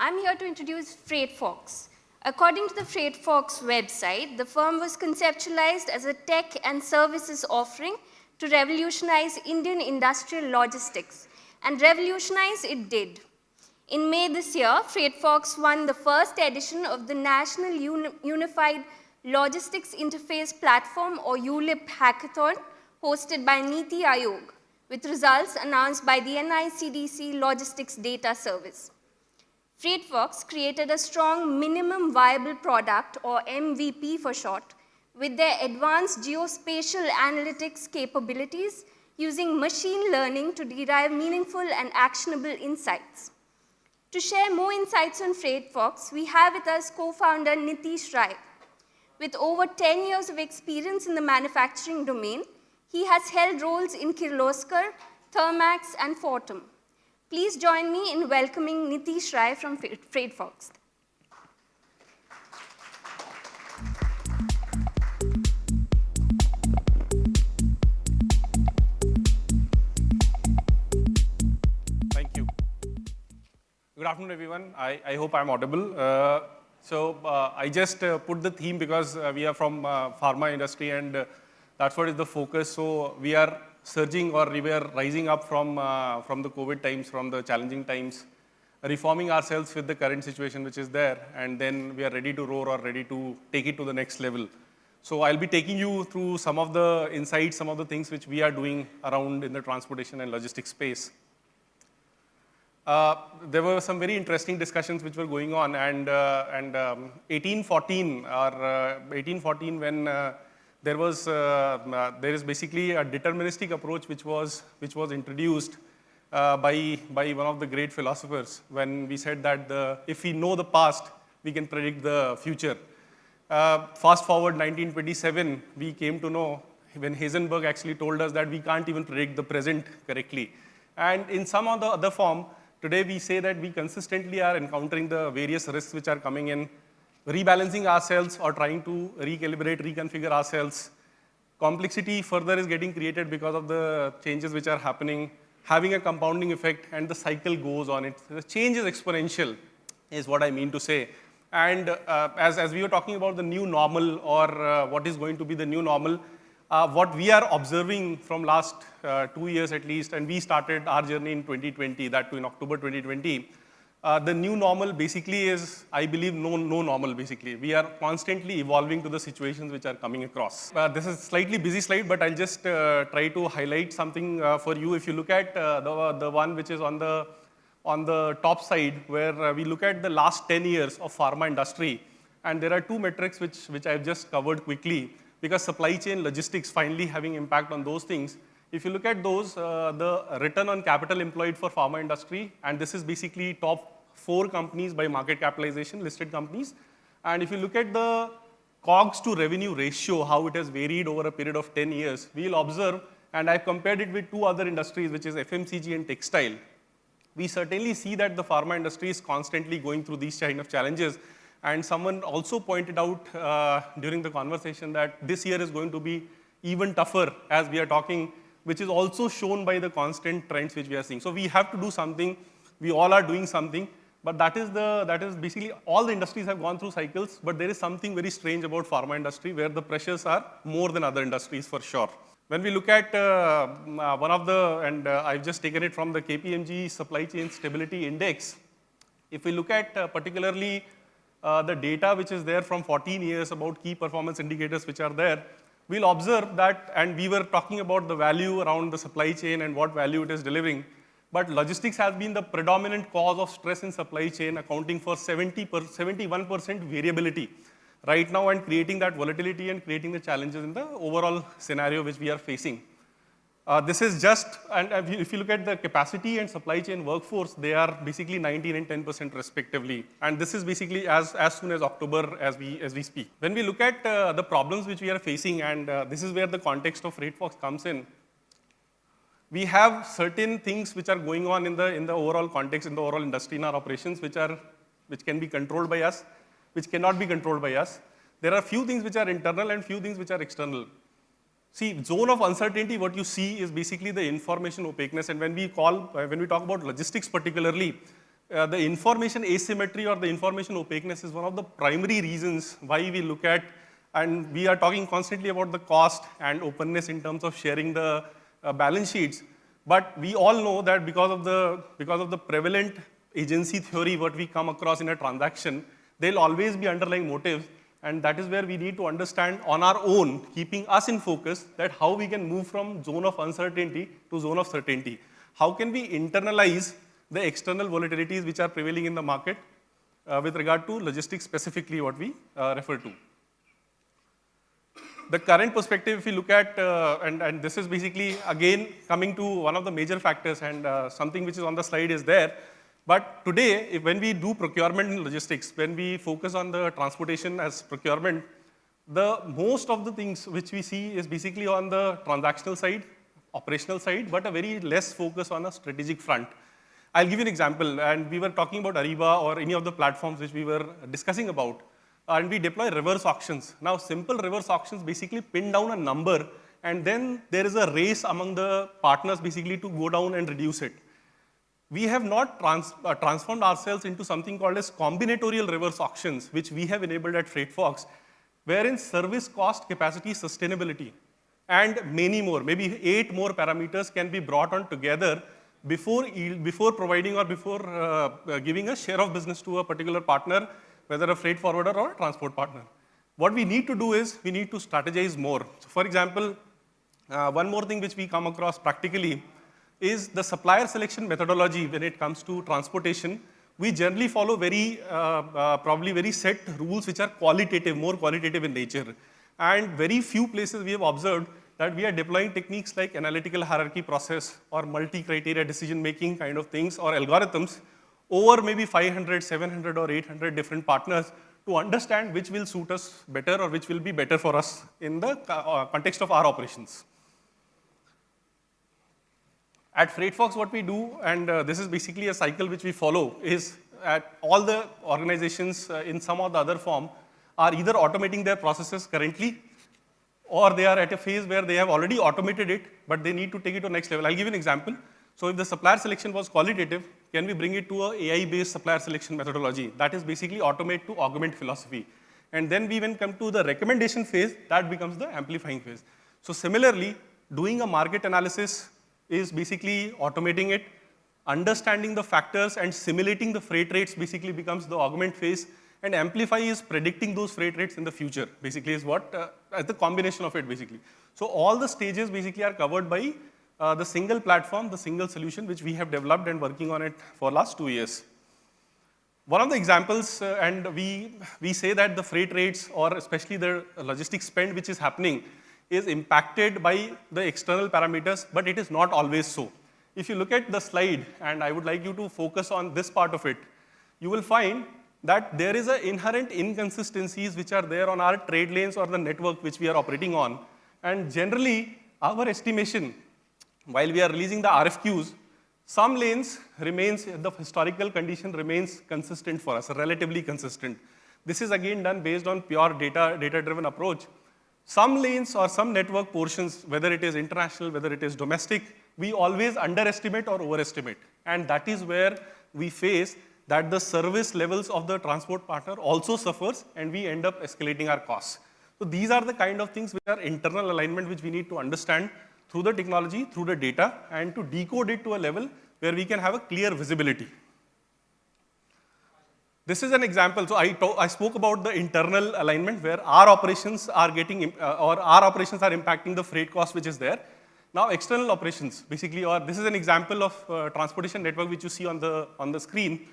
I'm here to introduce FreightFox. According to the FreightFox website, the firm was conceptualized as a tech and services offering to revolutionize Indian industrial logistics, and revolutionize it did. In May this year, FreightFox won the first edition of the National Unified Logistics Interface Platform, or ULIP hackathon, hosted by Niti Aayog, with results announced by the NICDC Logistics Data Service. FreightFox created a strong minimum viable product, or MVP for short, with their advanced geospatial analytics capabilities using machine learning to derive meaningful and actionable insights. To share more insights on FreightFox, we have with us co-founder Nitish Rai. With over 10 years of experience in the manufacturing domain, he has held roles in Kirloskar, Thermax, and Fortum. Please join me in welcoming Nitish Rai from FreightFox. Thank you. Good afternoon, everyone. I hope I'm audible. I just put the theme because we are from pharma industry, and that's what is the focus. So we are surging, or we were rising up from the COVID times, from the challenging times, reforming ourselves with the current situation which is there, and then we are ready to roar or ready to take it to the next level. So I'll be taking you through some of the insights, some of the things which we are doing around in the transportation and logistics space. There were some very interesting discussions which were going on, and 1814 when there is basically a deterministic approach which was introduced by one of the great philosophers, when we said that if we know the past, we can predict the future. Fast forward 1927, we came to know when Heisenberg actually told us that we can't even predict the present correctly. And in some or the other form, today we say that we consistently are encountering the various risks which are coming in, rebalancing ourselves or trying to recalibrate, reconfigure ourselves. Complexity further is getting created because of the changes which are happening, having a compounding effect, and the cycle goes on. The change is exponential, is what I mean to say. And as we were talking about the new normal, or what is going to be the new normal, what we are observing from last 2 years at least, and we started our journey in 2020, that too in October 2020, the new normal basically is, I believe, no normal basically. We are constantly evolving to the situations which are coming across. This is a slightly busy slide, but I'll just try to highlight something for you. If you look at the one which is on the top side, where we look at the last 10 years of pharma industry, and there are two metrics which I've just covered quickly, because supply chain logistics finally having impact on those things. If you look at those, the return on capital employed for pharma industry, and this is basically top 4 companies by market capitalization, listed companies. And if you look at the COGS to revenue ratio, how it has varied over a period of 10 years, we'll observe, and I've compared it with 2 other industries, which is FMCG and textile. We certainly see that the pharma industry is constantly going through these kind of challenges. And someone also pointed out during the conversation that this year is going to be even tougher as we are talking, which is also shown by the constant trends which we are seeing. So we have to do something. We all are doing something, but that is basically all the industries have gone through cycles, but there is something very strange about pharma industry where the pressures are more than other industries for sure. When we look at one of the, and I've just taken it from the KPMG Supply Chain Stability Index, if we look at particularly the data which is there from 14 years about key performance indicators which are there, we'll observe that, and we were talking about the value around the supply chain and what value it is delivering, but logistics has been the predominant cause of stress in supply chain, accounting for 71% variability right now, and creating that volatility and creating the challenges in the overall scenario which we are facing. This is just, and if you look at the capacity and supply chain workforce, they are basically 19 and 10% respectively. And this is basically as soon as October as we speak. When we look at the problems which we are facing, and this is where the context of FreightFox comes in, we have certain things which are going on in the overall context, in the overall industry, in our operations, which can be controlled by us, which cannot be controlled by us. There are few things which are internal and few things which are external. See, zone of uncertainty, what you see is basically the information opaqueness. And when we talk about logistics particularly, the information asymmetry or the information opaqueness is one of the primary reasons why we look at, and we are talking constantly about the cost and openness in terms of sharing the balance sheets. But we all know that because of the prevalent agency theory, what we come across in a transaction, there'll always be underlying motives, and that is where we need to understand on our own, keeping us in focus, that how we can move from zone of uncertainty to zone of certainty. How can we internalize the external volatilities which are prevailing in the market with regard to logistics specifically what we refer to. The current perspective, if you look at, and this is basically again coming to one of the major factors, and something which is on the slide is there. But today, when we do procurement in logistics, when we focus on the transportation as procurement, the most of the things which we see is basically on the transactional side, operational side, but a very less focus on a strategic front. I'll give you an example, and we were talking about Ariba or any of the platforms which we were discussing about, and we deploy reverse auctions. Now, simple reverse auctions basically pin down a number, and then there is a race among the partners basically to go down and reduce it. We have not transformed ourselves into something called as combinatorial reverse auctions, which we have enabled at FreightFox, wherein service cost, capacity, sustainability, and many more, maybe 8 more parameters can be brought on together before providing or before giving a share of business to a particular partner, whether a freight forwarder or a transport partner. What we need to do is we need to strategize more. So for example, one more thing which we come across practically is the supplier selection methodology when it comes to transportation. We generally follow probably very set rules which are qualitative, more qualitative in nature. And very few places we have observed that we are deploying techniques like analytical hierarchy process or multi-criteria decision-making kind of things or algorithms over maybe 500, 700 or 800 different partners to understand which will suit us better or which will be better for us in the context of our operations. At FreightFox, what we do, and this is basically a cycle which we follow, is at all the organizations in some or the other form are either automating their processes currently, or they are at a phase where they have already automated it, but they need to take it to the next level. I'll give you an example. So if the supplier selection was qualitative, can we bring it to an AI-based supplier selection methodology? That is basically automate to augment philosophy. And then we when come to the recommendation phase, that becomes the amplifying phase. So similarly, doing a market analysis is basically automating it. Understanding the factors and simulating the freight rates basically becomes the augment phase. And amplify is predicting those freight rates in the future, basically is what, the combination of it basically. So all the stages basically are covered by the single platform, the single solution which we have developed and working on it for last 2 years. One of the examples, and we say that the freight rates or especially the logistics spend which is happening is impacted by the external parameters, but it is not always so. If you look at the slide, and I would like you to focus on this part of it, you will find that there is an inherent inconsistencies which are there on our trade lanes or the network which we are operating on. And generally, our estimation, while we are releasing the RFQs, some lanes remains, the historical condition remains consistent for us, relatively consistent. This is again done based on pure data-driven approach. Some lanes or some network portions, whether it is international, whether it is domestic, we always underestimate or overestimate. And that is where we face that the service levels of the transport partner also suffers and we end up escalating our costs. So these are the kind of things which are internal alignment which we need to understand through the technology, through the data, and to decode it to a level where we can have a clear visibility. This is an example. So I spoke about the internal alignment where our operations are getting, or our operations are impacting the freight cost which is there. Now external operations, basically, or this is an example of transportation network which you see on the screen.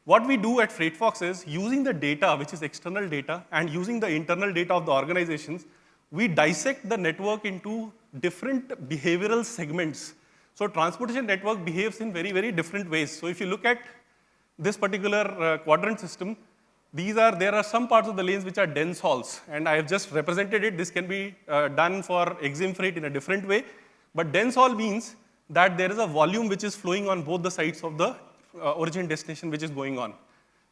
What we do at FreightFox is using the data, which is external data, and using the internal data of the organizations, we dissect the network into different behavioral segments. So transportation network behaves in very, very different ways. So if you look at this particular quadrant system, there are some parts of the lanes which are dense hauls, and I have just represented it. This can be done for exim freight in a different way, but dense haul means that there is a volume which is flowing on both the sides of the origin destination which is going on.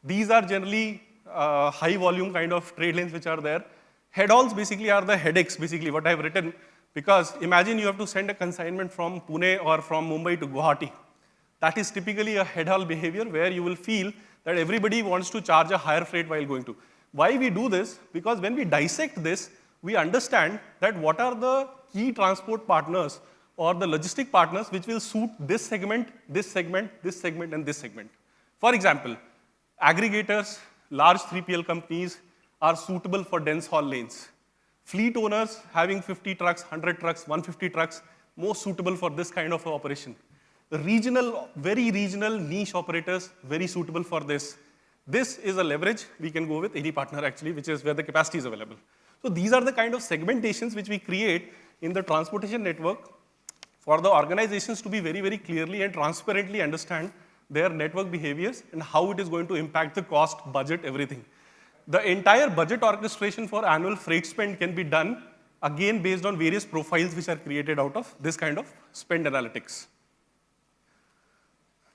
These are generally high volume kind of trade lanes which are there. Head hauls basically are the headaches, basically what I have written, because imagine you have to send a consignment from Pune or from Mumbai to Guwahati. That is typically a head-haul behavior where you will feel that everybody wants to charge a higher freight while going to. Why we do this? Because when we dissect this, we understand that what are the key transport partners or the logistic partners which will suit this segment, this segment, this segment, and this segment. For example, aggregators, large 3PL companies are suitable for dense haul lanes. Fleet owners having 50 trucks, 100 trucks, 150 trucks, more suitable for this kind of operation. The regional, very regional niche operators, very suitable for this. This is a leverage we can go with any partner actually, which is where the capacity is available. So these are the kind of segmentations which we create in the transportation network for the organizations to be very, very clearly and transparently understand their network behaviors and how it is going to impact the cost, budget, everything. The entire budget orchestration for annual freight spend can be done, again, based on various profiles which are created out of this kind of spend analytics.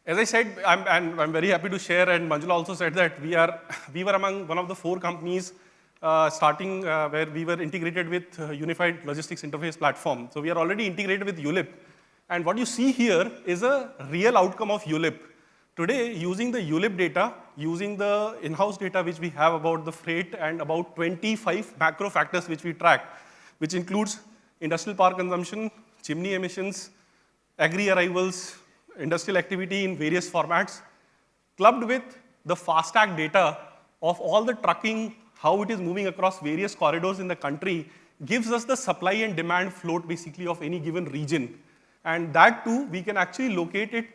As I said, I'm very happy to share, and Manjula also said that we were among one of the 4 companies starting where we were integrated with Unified Logistics Interface Platform. So we are already integrated with ULIP. And what you see here is a real outcome of ULIP. Today, using the ULIP data, using the in-house data which we have about the freight and about 25 macro factors which we track, which includes industrial power consumption, chimney emissions, agri arrivals, industrial activity in various formats, clubbed with the FASTag data of all the trucking, how it is moving across various corridors in the country, gives us the supply and demand float basically of any given region. And that too, we can actually locate it.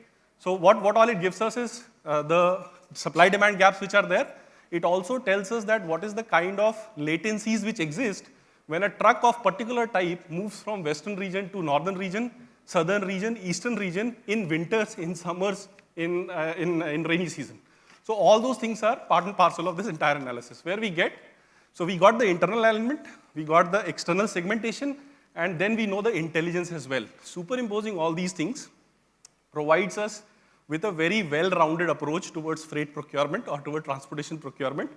So what all it gives us is the supply demand gaps which are there. It also tells us that what is the kind of latencies which exist when a truck of particular type moves from western region to northern region, southern region, eastern region, in winters, in summers, in rainy season. So all those things are part and parcel of this entire analysis, where we got the internal element, we got the external segmentation, and then we know the intelligence as well. Superimposing all these things provides us with a very well-rounded approach towards freight procurement or toward transportation procurement.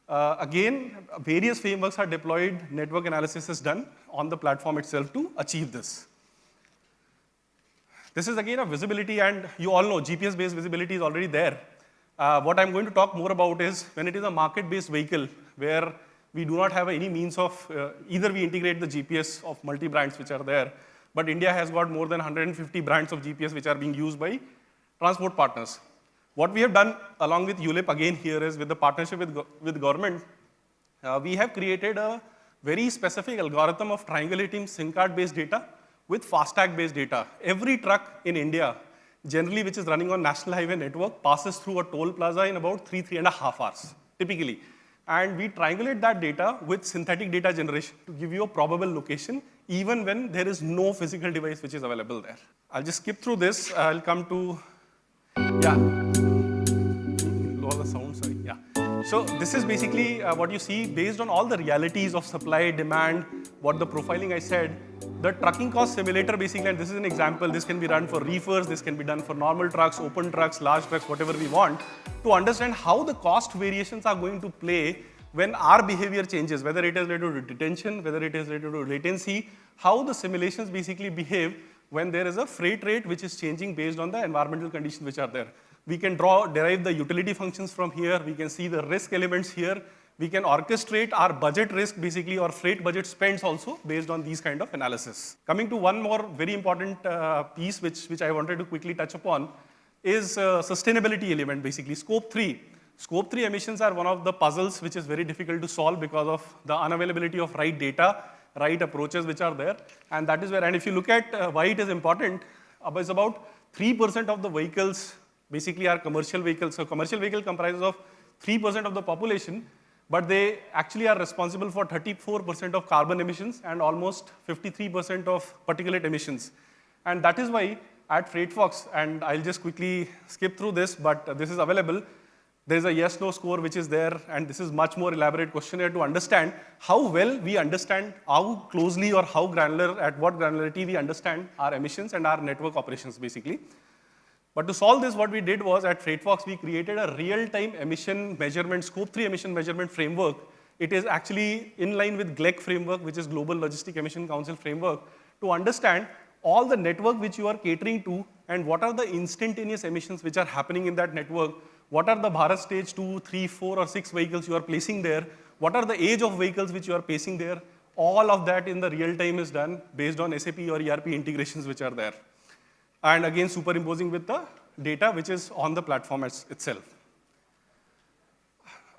Again, various frameworks are deployed, network analysis is done on the platform itself to achieve this. This is again a visibility, and you all know GPS-based visibility is already there. What I'm going to talk more about is when it is a market-based vehicle where we do not have any means of, either we integrate the GPS of multi-brands which are there, but India has got more than 150 brands of GPS which are being used by transport partners. What we have done along with ULIP again here is with the partnership with government, we have created a very specific algorithm of triangulating SIM card-based data with FASTag-based data. Every truck in India, generally which is running on national highway network, passes through a toll plaza in about 3.5 hours, typically. And we triangulate that data with synthetic data generation to give you a probable location, even when there is no physical device which is available there. I'll just skip through this. I'll come to, lower the sound, sorry, So this is basically what you see based on all the realities of supply, demand, what the profiling I said. The trucking cost simulator basically, and this is an example, this can be run for reefers, this can be done for normal trucks, open trucks, large trucks, whatever we want, to understand how the cost variations are going to play when our behavior changes, whether it is related to detention, whether it is related to latency, how the simulations basically behave when there is a freight rate which is changing based on the environmental conditions which are there. We can derive the utility functions from here, we can see the risk elements here, we can orchestrate our budget risk basically, or freight budget spends also based on these kind of analysis. Coming to one more very important piece which I wanted to quickly touch upon is sustainability element basically, scope 3. Scope 3 emissions are one of the puzzles which is very difficult to solve because of the unavailability of right data, right approaches which are there. And that is where, and if you look at why it is important, it's about 3% of the vehicles basically are commercial vehicles. So commercial vehicle comprises of 3% of the population, but they actually are responsible for 34% of carbon emissions and almost 53% of particulate emissions. And that is why at FreightFox, and I'll just quickly skip through this, but this is available, there's a yes-no score which is there, and this is much more elaborate questionnaire to understand how well we understand, how closely or how granular, at what granularity we understand our emissions and our network operations basically. But to solve this, what we did was at FreightFox, we created a real-time emission measurement, scope 3 emission measurement framework. It is actually in line with GLEC framework, which is Global Logistic Emission Council framework, to understand all the network which you are catering to and what are the instantaneous emissions which are happening in that network, what are the Bharat stage 2, 3, 4 or 6 vehicles you are placing there, what are the age of vehicles which you are placing there, all of that in the real time is done based on SAP or ERP integrations which are there. And again, superimposing with the data which is on the platform itself.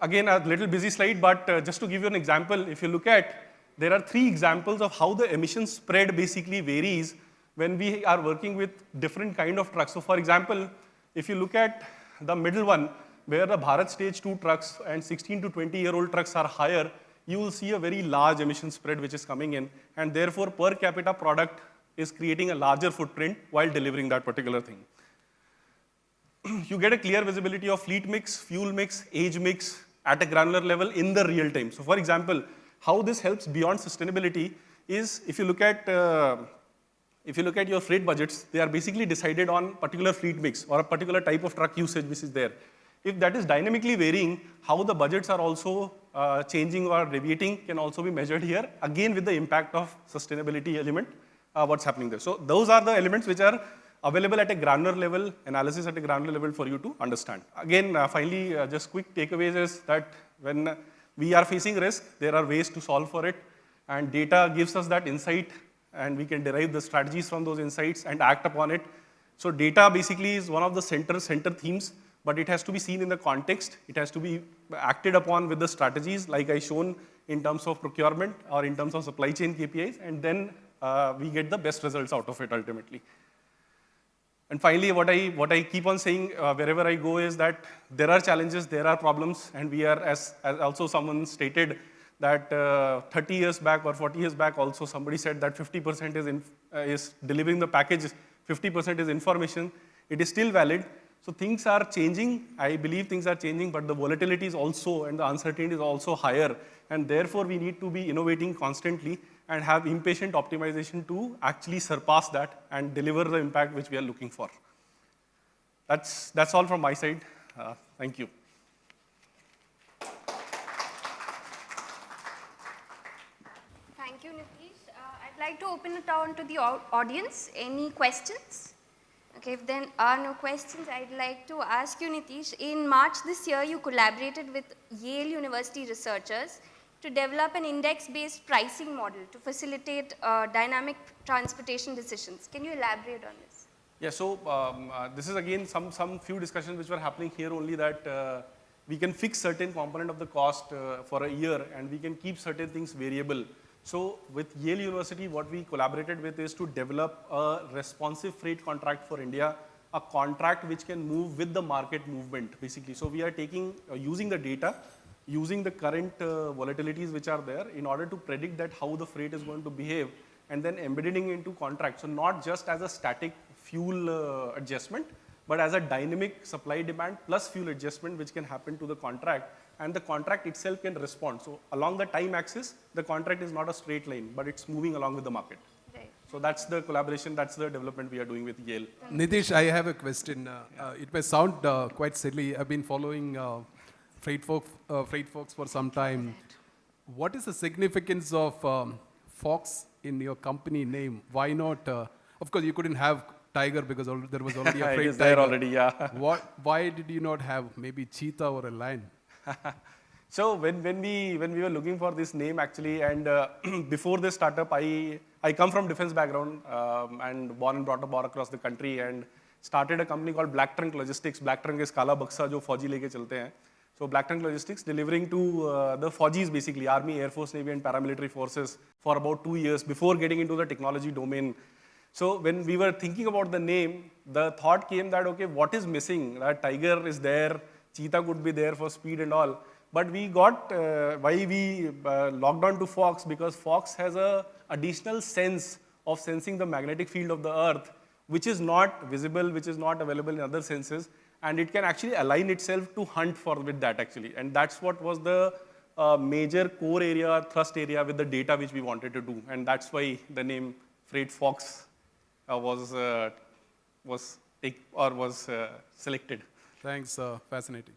Again, a little busy slide, but just to give you an example, if you look at, there are 3 examples of how the emission spread basically varies when we are working with different kind of trucks. So for example, if you look at the middle one, where the Bharat stage 2 trucks and 16 to 20-year-old trucks are higher, you will see a very large emission spread which is coming in, and therefore per capita product is creating a larger footprint while delivering that particular thing. You get a clear visibility of fleet mix, fuel mix, age mix at a granular level in the real time. So for example, how this helps beyond sustainability is if you look at your freight budgets, they are basically decided on particular fleet mix or a particular type of truck usage which is there. If that is dynamically varying, how the budgets are also changing or deviating can also be measured here, again with the impact of sustainability element, what's happening there. So those are the elements which are available at a granular level, analysis at a granular level for you to understand. Again, finally, just quick takeaways is that when we are facing risk, there are ways to solve for it, and data gives us that insight, and we can derive the strategies from those insights and act upon it. So data basically is one of the center themes, but it has to be seen in the context. It has to be acted upon with the strategies like I shown in terms of procurement or in terms of supply chain KPIs, and then we get the best results out of it ultimately. And finally, what I keep on saying wherever I go is that there are challenges, there are problems, and we are, as also someone stated, that 30 years back or 40 years back also somebody said that 50% is delivering the package, 50% is information. It is still valid. So things are changing. I believe things are changing, but the volatility is also and the uncertainty is also higher. And therefore, we need to be innovating constantly and have impatient optimization to actually surpass that and deliver the impact which we are looking for. That's all from my side. Thank you. Thank you, Nitish. I'd like to open it down to the audience. Any questions? Okay, if there are no questions, I'd like to ask you, Nitish, in March this year, you collaborated with Yale University researchers to develop an index-based pricing model to facilitate dynamic transportation decisions. Can you elaborate on this? Yeah, so this is again some few discussions which were happening here only that we can fix certain component of the cost for a year and we can keep certain things variable. So with Yale University, what we collaborated with is to develop a responsive freight contract for India, a contract which can move with the market movement basically. So we are taking, using the data, using the current volatilities which are there in order to predict that how the freight is going to behave and then embedding into contract. So not just as a static fuel adjustment, but as a dynamic supply demand plus fuel adjustment which can happen to the contract, and the contract itself can respond. So along the time axis, the contract is not a straight line, but it's moving along with the market. Right. So that's the collaboration, that's the development we are doing with Yale. Nitish, I have a question. It may sound quite silly. I've been following FreightFox for some time. What is the significance of Fox in your company name? Why not? Of course, you couldn't have Tiger because there was already a It freight is there Tiger. already, yeah. Why did you not have maybe cheetah or a lion? So when we were looking for this name actually, and before this startup, I come from defense background and born and brought up all across the country and started a company called Black Trunk Logistics. Black Trunk is kala baksa jo fauji leke chalte hain. So Black Trunk Logistics delivering to the Faujis basically, Army, Air Force, Navy and paramilitary forces for about 2 years before getting into the technology domain. So when we were thinking about the name, the thought came that, okay, what is missing? That Tiger is there, cheetah could be there for speed and all. But we got, why we logged on to Fox, because Fox has a additional sense of sensing the magnetic field of the earth, which is not visible, which is not available in other senses. And it can actually align itself to hunt with that actually. And that's what was the major core area, thrust area with the data which we wanted to do. And that's why the name FreightFox was selected. Thanks, fascinating.